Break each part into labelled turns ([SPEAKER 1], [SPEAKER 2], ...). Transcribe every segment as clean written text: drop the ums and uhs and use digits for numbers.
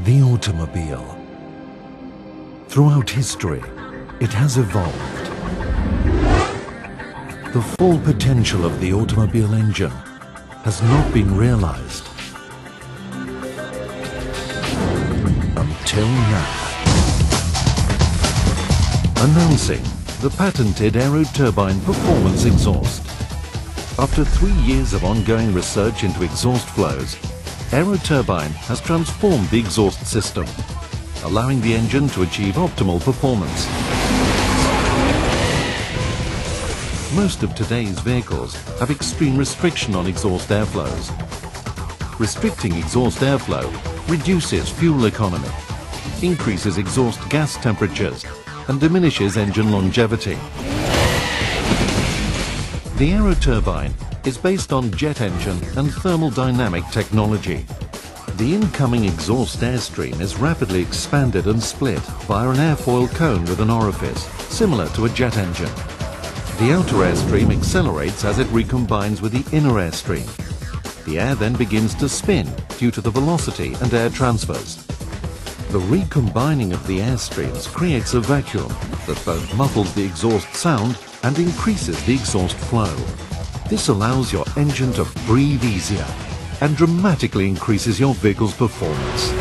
[SPEAKER 1] The automobile. Throughout history, it has evolved. The full potential of the automobile engine has not been realized until now. Announcing the patented Aero turbine performance exhaust. After 3 years of ongoing research into exhaust flows, Aero turbine has transformed the exhaust system, allowing the engine to achieve optimal performance. Most of today's vehicles have extreme restriction on exhaust airflows. Restricting exhaust airflow reduces fuel economy, increases exhaust gas temperatures, and diminishes engine longevity. The Aero turbine is based on jet engine and thermal dynamic technology. The incoming exhaust airstream is rapidly expanded and split via an airfoil cone with an orifice, similar to a jet engine. The outer airstream accelerates as it recombines with the inner airstream. The air then begins to spin due to the velocity and air transfers. The recombining of the airstreams creates a vacuum that both muffles the exhaust sound and increases the exhaust flow. This allows your engine to breathe easier and dramatically increases your vehicle's performance.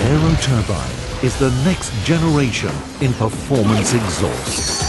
[SPEAKER 1] Aero turbine is the next generation in performance exhaust.